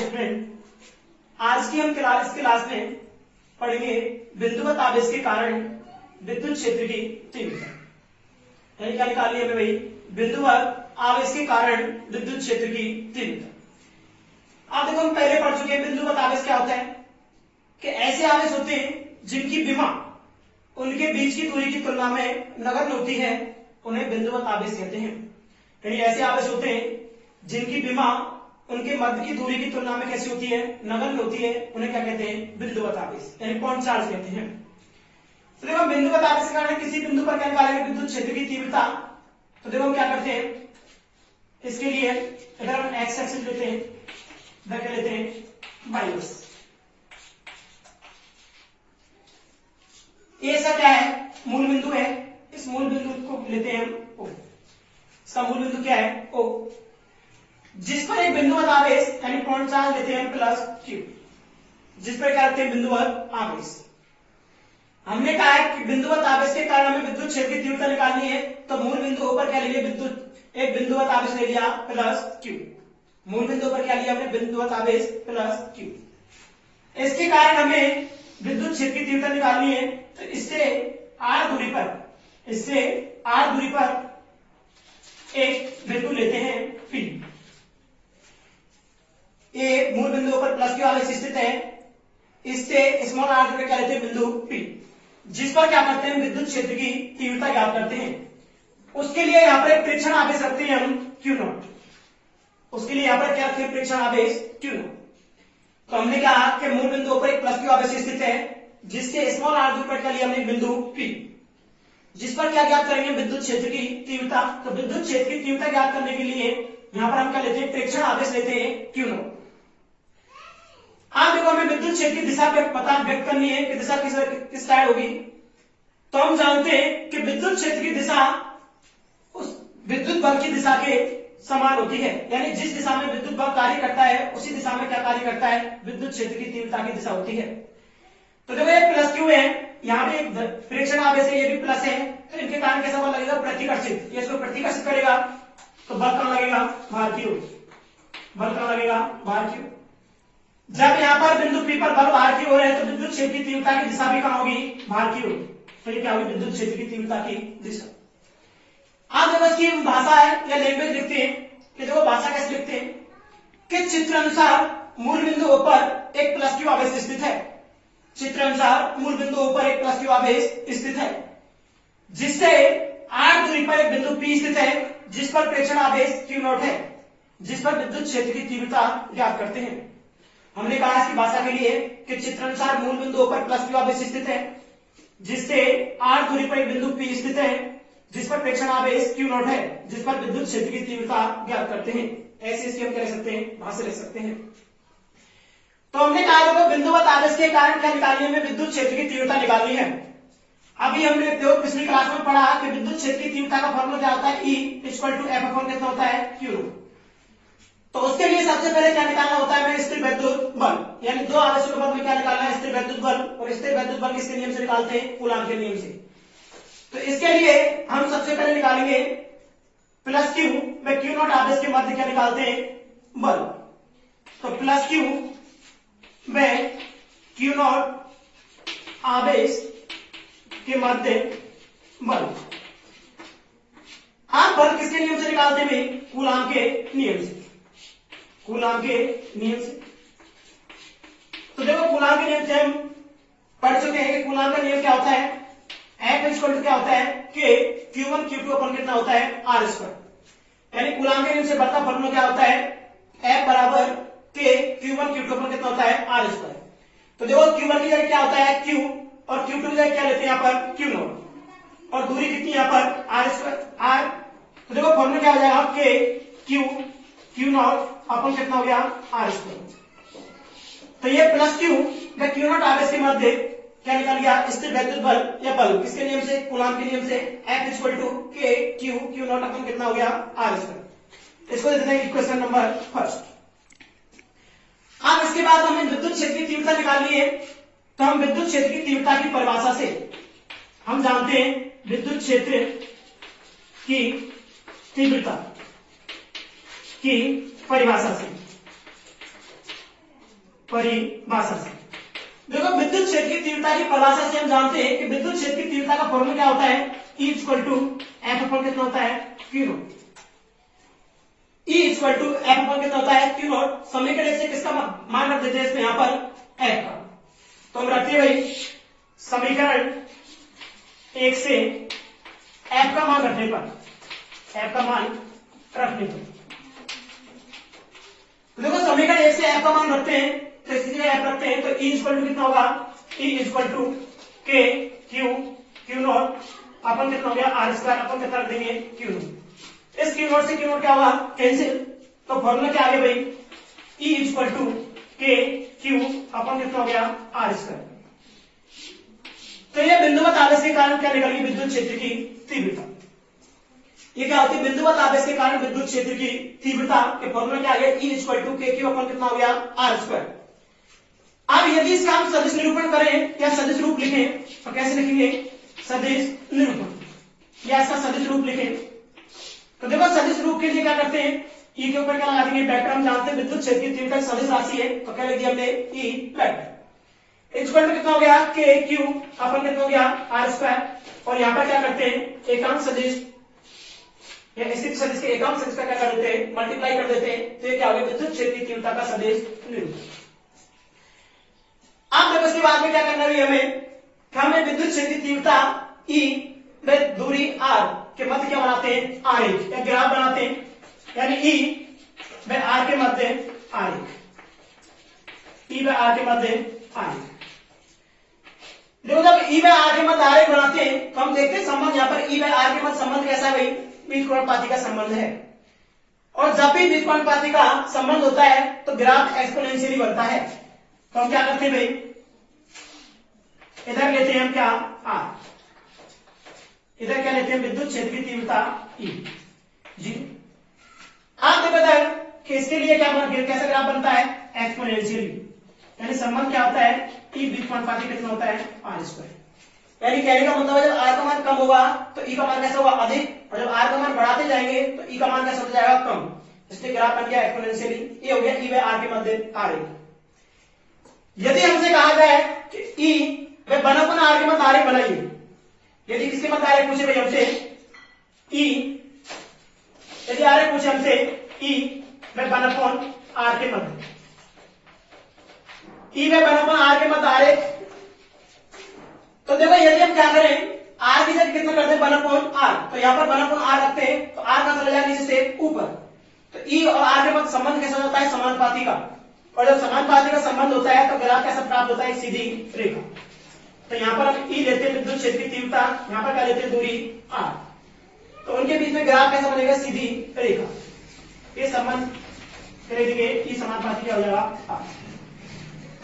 Student, आज की हम इस क्लास में पढ़ेंगे बिंदुवत आवेश के कारण विद्युत क्षेत्र की तीव्रता। क्या निकालनी है हमें भाई? बिंदुवत आवेश के कारण विद्युत क्षेत्र की तीव्रता। आप देखो हम पहले पढ़ चुके हैं बिंदुवत आवेश क्या होता है कि ऐसे आवेश होते हैं जिनकी विमा उनके बीच की दूरी की तुलना में नगण्य होती है, उन्हें बिंदुवत आवेश कहते हैं। यानी ऐसे आवेश होते हैं जिनकी विमा उनके मध्य की दूरी की तुलना में कैसी होती है? नगण्य होती है, उन्हें क्या कहते हैं? बिंदुवत आवेश यानी पॉइंट चार्ज कहते हैं। तो देखो बिंदुवत आवेश के कारण किसी बिंदु पर क्या निकालेंगे? विद्युत क्षेत्र की तीव्रता। तो देखो हम क्या करते हैं इसके लिए, अगर हम एक्स एक्सिस लेते हैं, क्या लेते हैं? Y X. ये सब क्या है? मूल बिंदु है। इस मूल बिंदु को लेते हैं हम ओ। इसका मूल बिंदु क्या है? ओ। जिस पर एक बिंदुवत आवेश यानी पॉइंट चार्ज लेते हैं प्लस क्यू, जिस पर क्या रखते हैं? बिंदुवत आवेश। हमने कहा है कि बिंदुवत आवेश के कारण हमें विद्युत क्षेत्र की तीव्रता निकालनी है, तो मूल बिंदु पर क्या ले लिया? एक बिंदुवत आवेश ले लिया प्लस क्यू। मूल बिंदु पर क्या लिया हमने? बिंदुवत आवेश प्लस क्यू। इसके कारण हमें विद्युत क्षेत्र की तीव्रता निकालनी है, तो इससे आर दूरी पर एक बिंदु लेते हैं पी। ये मूल बिंदु पर प्लस क्यू आवेश स्थित है, इससे स्मॉल आर दूरी क्या लेते हैं? बिंदु पी, जिस पर क्या करते हैं? विद्युत क्षेत्र की तीव्रता ज्ञात करते हैं। उसके लिए यहाँ पर एक प्रेक्षण आवेश रखते हैं हम क्यू नॉट। उसके लिए यहाँ पर क्या रखते हैं? प्रेक्षण आवेश क्यू नॉट। तो हमने कहा कि मूल बिंदु पर एक प्लस क्यू आवेश स्थित है, जिसके स्मॉल आर दूरी पर क्या लिया हमने? बिंदु पी, जिस पर क्या ज्ञात करेंगे? विद्युत क्षेत्र की तीव्रता। तो विद्युत क्षेत्र की तीव्रता ज्ञात करने के लिए यहां पर हम क्या लेते हैं? प्रेक्षण आवेश लेते हैं क्यू नॉट। आप देखो हमें विद्युत क्षेत्र की दिशा पता व्यक्त करनी है कि दिशा किस साइड होगी। तो हम जानते हैं कि विद्युत क्षेत्र की दिशा उस विद्युत बल की दिशा के समान होती है, यानी जिस दिशा में विद्युत बल कार्य करता है उसी दिशा में क्या कार्य करता है? विद्युत क्षेत्र की तीव्रता की दिशा होती है। तो देखो ये प्लस क्यू है, यहाँ पे एक प्रेक्षण आवेश है, ये भी प्लस है, तो इनके कारण कैसा बल लगेगा? प्रतिकर्षित। ये इसको प्रतिकर्षित करेगा तो बल कहाँ लगेगा? भार की ओर। बल कहाँ लगेगा? भार की ओर। जब यहाँ पर बिंदु पी पर बल भार की ओर है, तो विद्युत क्षेत्र की तीव्रता की दिशा भी कहाँ होगी? भार की ओर। तो ये क्या होगी? विद्युत क्षेत्र की तीव्रता की दिशा। आप जब इसकी भाषा है या लैंग्वेज लिखते हैं कि देखो भाषा कैसे लिखते हैं कि चित्र अनुसार मूल बिंदु पर एक प्लस क्यू आवेश स्थित है। चित्र अनुसार मूल बिंदु पर एक प्लस क्यू आवेश स्थित है, जिससे आर दूरी पर एक बिंदु पी स्थित है, जिस पर प्रेक्षण आवेश क्यू नॉट है, जिस पर विद्युत क्षेत्र की तीव्रता ज्ञात करते हैं। हमने कहा इसकी भाषा के लिए कि चित्र अनुसार मूल बिंदु पर प्लस क्यू आवेश स्थित है, जिससे आर दूरी पर एक बिंदु पी स्थित है, जिस पर प्रेक्षण आवेश क्यू नॉट है, जिस पर विद्युत क्षेत्र की तीव्रता ज्ञात करते हैं। ऐसे इसकी हम क्या लिख सकते हैं? भाषा लिख सकते हैं। तो हमने कहा देखो बिंदुवत आवेश के कारण क्या निकालनी है? विद्युत क्षेत्र की तीव्रता निकालनी है। अभी हमने पिछली क्लास में पढ़ा कि विद्युत क्षेत्र की तीव्रता का फॉर्मूला क्या होता है? E equal to F upon कितना होता है? क्यू। तो उसके लिए सबसे पहले क्या निकालना होता है? हमें स्थिर विद्युत बल, यानी दो आवेशों के मध्य में क्या निकालना है? स्थिर विद्युत बल। और स्थिर विद्युत बल किसके नियम से निकालते हैं? कूलाम के नियम से। तो इसके लिए हम सबसे पहले निकालेंगे प्लस क्यू व क्यू नॉट आवेश के मध्य क्या निकालते हैं? बल। तो प्लस क्यू व क्यू नॉट आवेश के मध्य बल। आप बल किसके नियम से निकालते हैं? कूलाम के नियम से। कूलाम के नियम से। तो देखो कूलाम के नियम से हम पढ़ चुके हैं कि कूलाम का नियम क्या होता है? F इक्वल टू क्या होता है? कि Q1 Q2 अपन कितना होता है? R square. यानी कूलाम के नियम से बल का फॉर्मूला क्या होता है? F बराबर के Q1 Q2 अपन कितना होता है? R square. तो देखो Q1 की जगह क्या होता है? Q, और Q2 की जगह क्या लेते हैं यहाँ पर? Q not. और दूरी कितनी यहाँ पर? R square R। तो देखो फॉर्मूला क्या हो जाएगा? के Q नॉट अपन कितना हो गया? R square. तो ये प्लस Q व Q नॉट आवेश के मध्य क्या निकल गया? स्थिर विद्युत बल या बल किसके नियम से? कूलाम के नियम से। F इक्वल टू के Q नॉट अपन कितना हो गया? R square. इसको देते हैं इक्वेशन नंबर फर्स्ट। अब इसके बाद हमें विद्युत क्षेत्र की तीव्रता निकालनी है, तो हम विद्युत क्षेत्र की तीव्रता की परिभाषा से हम जानते हैं विद्युत क्षेत्र की तीव्रता की परिभाषा से परिभाषा से। देखो विद्युत क्षेत्र की तीव्रता की परिभाषा से हम जानते हैं कि विद्युत क्षेत्र की तीव्रता का फॉर्मूला क्या होता है, E equal to F upon कितना होता है, Q naught. E equal to F upon कितना होता है, क्यू नॉट। समीकरण एक से किसका मान रख देते हैं इसमें, यहाँ पर एफ का। तो हम रखते हैं भाई समीकरण एक से एफ का मान रखने पर, एफ का मान रखने पर देखो समीकरण एक से एफ का मान रखते हैं, तो इसलिए एफ रखते हैं, तो E इक्वल टू कितना होगा, E इक्वल टू के क्यू नॉट अपन कितना हो गया आर स्क्वायर, अपन कितना रख देंगे क्यू नॉट। इस क्यू नॉट से क्यू नॉट क्या हुआ, कैंसिल। तो फॉर्मूला क्या आ गया भाई, E इक्वल टू के क्यू अपन कितना हो गया आर स्क्वायर। तो ये बिंदुवत आवेश के कारण क्या निकल गई, विद्युत क्षेत्र की तीव्रता। ये क्या होती है, बिंदुवत आवेश के कारण विद्युत क्षेत्र की तीव्रता के फॉर्मूला क्या आ गया, E इक्वल टू के क्यू अपन कितना हो गया आर स्क्वायर। अब यदि इसका हम सदिश निरूपण करें या सदिश रूप लिखें तो कैसे लिखेंगे, सदिश निरूपण या इसका सदिश रूप लिखें। तो देखो सदिश रूप के लिए क्या करते हैं, E के ऊपर क्या लगा देंगे वेक्टर। हम जानते हैं विद्युत क्षेत्र की तीव्रता सदिश राशि है, तो क्या लिख दिया हमने E वेक्टर इक्वल टू कितना हो गया के क्यू अपन कितना हो गया आर स्क्वायर। और यहाँ पर क्या करते हैं, एकांक सदिश या स्थिर सदिश के एकांक सदिश का क्या कर देते हैं, मल्टीप्लाई कर देते हैं। तो ये क्या हो गया, विद्युत क्षेत्र की तीव्रता का सदिश निरूपण। अब देखो इसके बाद में क्या करना है हमें विद्युत क्षेत्र की तीव्रता E व दूरी R के मध्य क्या बनाते हैं, आरेख या ग्राफ बनाते हैं, यानी E व R के मध्य आरेख, E व R के मध्य आरेख। देखो जब E व R के मध्य आरेख बनाते हैं तो हम देखते हैं संबंध, यहाँ पर E व R के मध्य संबंध कैसा है भाई, बीजगुणनपाती का संबंध है। और जब भी बीजगुणनपाती का संबंध होता है तो ग्राफ एक्सपोनेंशियली बढ़ता है। तो हम क्या करते हैं भाई, इधर लेते हैं हम क्या R, इधर क्या लेते हैं विद्युत क्षेत्र की तीव्रता E जी। आप देखो इधर कि इसके लिए क्या कैसा ग्राफ बनता है, एक्सपोनेंशियली, यानी संबंध क्या होता है, E बीजगुणनपाती कितना होता है R स्क्वायर। यानी कहने का मतलब है जब R का मान कम होगा तो E का मान कैसा होगा, अधिक, और जब R का मान बढ़ाते जाएंगे तो E का मान कैसा हो जाएगा, कम। इसलिए ग्राफ बन गया एक्सपोनेंशियली। ये हो गया E व R के मध्य आरेख। यदि हमसे कहा जाए कि E व बनापन R के मध्य आरेख बनाइए, यदि किसके मध्य आरेख पूछे भाई हमसे, E यदि आरेख पूछे हमसे E व बनापन R के मध्य, E व बनापन R के मध्य आरेख, तो देखो यदि हम क्या करें, R की जगह कितना करते हैं, बनापन R, तो यहाँ पर बनापन R रखते हैं तो R का चला जाएगा नीचे से ऊपर। तो E और R के मध्य संबंध कैसा होता है, समानुपाती का। और जब समानुपाती का संबंध होता है तो ग्राफ कैसा प्राप्त होता है, सीधी रेखा। तो यहाँ पर हम E लेते हैं विद्युत क्षेत्र की तीव्रता, यहाँ पर क्या लेते हैं दूरी R, तो उनके बीच में ग्राफ कैसा बनेगा, सीधी रेखा। ये संबंध करेंगे E समानुपाती क्या हो जाएगा R।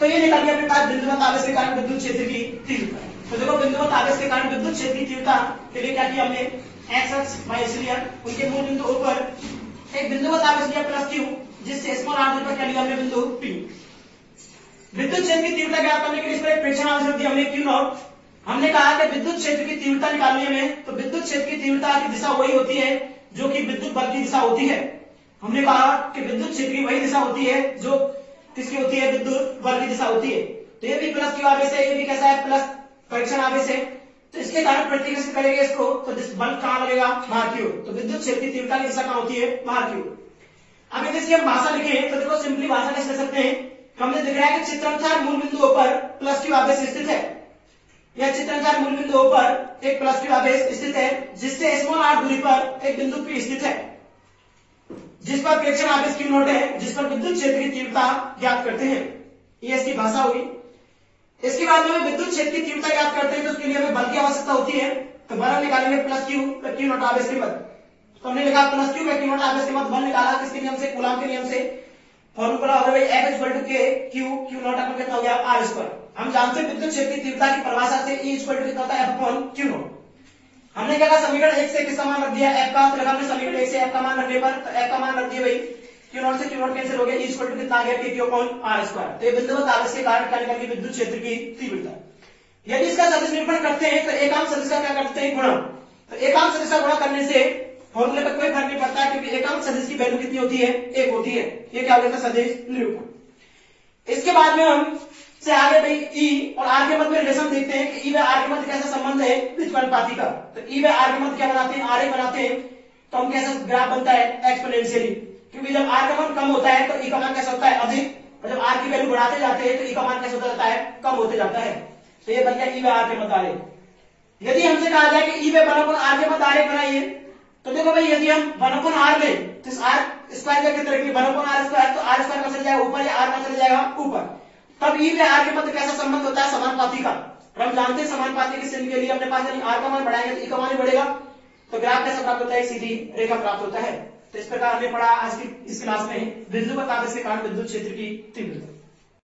तो ये निकल गया अपने पास बिंदुवत आवेश के कारण विद्युत क्षेत्र की तीव्रता। तो देखो बिंदुवत आवेश के कारण विद्युत क्षेत्र की तीव्रता के लिए क्या किया हमने, एक्स अक्ष वाई लिया, उनके मूल बिंदु ऊपर एक बिंदुवत आवेश लिया प्लस क्यू, जिससे स्मॉल r पर क्या लिया हमने, बिंदु P। विद्युत क्षेत्र की तीव्रता ज्ञात करने के लिए इस पर एक प्रेक्षण आवेश रख दिया हमने क्यू नॉट। हमने कहा कि विद्युत क्षेत्र की तीव्रता निकालनी है हमें, तो विद्युत क्षेत्र की तीव्रता की दिशा वही होती है जो कि विद्युत बल की दिशा होती है। हमने कहा कि विद्युत क्षेत्र की वही दिशा होती है जो किसकी होती है, विद्युत बल की दिशा होती है। तो ये भी प्लस क्यू आवेश है, ये भी कैसा है, प्लस परीक्षण आवेश है। तो इसके कारण प्रतिकर्षण करेंगे इसको, तो बल कहां लगेगा, बाहर की ओर। तो विद्युत क्षेत्र की तीव्रता की दिशा कहां होती है, बाहर की ओर। अब यदि इसकी हम भाषा लिखें तो देखो सिंपली भाषा कैसे कर सकते हैं, हमने दिख रहा है कि चित्रानुसार मूल बिंदुओं पर प्लस क्यू आवेश स्थित है, या चित्रानुसार मूल बिंदुओं पर एक प्लस क्यू आवेश स्थित है, जिससे स्मॉल r दूरी पर एक बिंदु P स्थित है, जिस पर प्रेक्षण आवेश क्यू नॉट है, जिस पर विद्युत क्षेत्र की तीव्रता ज्ञात करते हैं। ये इसकी भाषा होगी। इसके बाद में विद्युत क्षेत्र की तीव्रता ज्ञात करते हैं तो उसके लिए हमें बल की आवश्यकता होती है। तो बल निकालेंगे प्लस क्यू नॉट आवेश के मध्य। तो हमने लिखा प्लस क्यू क्यू नॉट आवेश के मध्य बल निकाला किसके नियम से, कूलॉम के नियम से। फॉर्मूला हो गया F इक्वल टू के क्यू नॉट अपन कितना हो गया आर स्क्वायर। हम जानते हैं विद्युत क्षेत्र की तीव्रता की परिभाषा से E इक्वल टू कितना होता है F अपॉन क्यू नॉट। हमने क्या कहा, समीकरण 1 से किसका मान रख दिया, F का। तो लगा हमने समीकरण 1 से F का मान रखने पर तो F का मान रख दिया भाई, क्यू नॉट से क्यू नॉट कैंसिल हो गया, E इक्वल टू कितना आ गया के क्यू अपॉन आर स्क्वायर। तो ये बिंदुवत आवेश के कारण क्या निकल गई, विद्युत क्षेत्र की तीव्रता। यदि इसका सदिश निरूपण करते हैं तो एकांक सदिश का क्या करते हैं, गुणा। तो एकांक सदिश का गुणा करने से फॉर्मूले पर कोई फर्क नहीं पड़ता, क्योंकि एकांक सदिश की वैल्यू कितनी होती है, 1 होती है। ये क्या हो गया, सदिश निरूपण। इसके बाद में हम से आगे भाई ई और आर के मध्य में रिलेशन देखते हैं कि ई व आर के मध्य कैसा संबंध है व्युत्पन्नपाती का। तो ई व आर के मध्य क्या बनाते हैं, आर ए बनाते हैं। तो हम कैसा ग्राफ बनता है, एक्सपोनेंशियली, क्योंकि जब आर का मान कम होता है तो ई का मान कैसा होता है, अधिक, और जब आर की वैल्यू बढ़ाते जाते हैं तो ई का मान कैसा होता जाता है, कम होते जाता है। तो ये बन गया ई व आर के मध्य आर ए। यदि हमसे कहा जाए कि ई व 1/r के मध्य आर ए बनाइए, तो देखो भाई यदि हम 1/r लें तो इस आर स्क्वायर का कितना रखिए 1/r स्क्वायर, तो आर स्क्वायर का चला जाएगा ऊपर या आर का चला जाएगा ऊपर। तब ई व आर के मध्य कैसा संबंध होता है, समानुपाती का। और हम जानते हैं समानुपाती के चिन्ह के लिए अपने पास यदि आर का मान बढ़ाएंगे तो ई का मान ही बढ़ेगा। तो ग्राफ कैसा प्राप्त होता है, सीधी रेखा प्राप्त होता है। तो इस प्रकार हमने पढ़ा आज की इस क्लास में बिंदु का कागज के कारण विद्युत क्षेत्र की तीव्रता।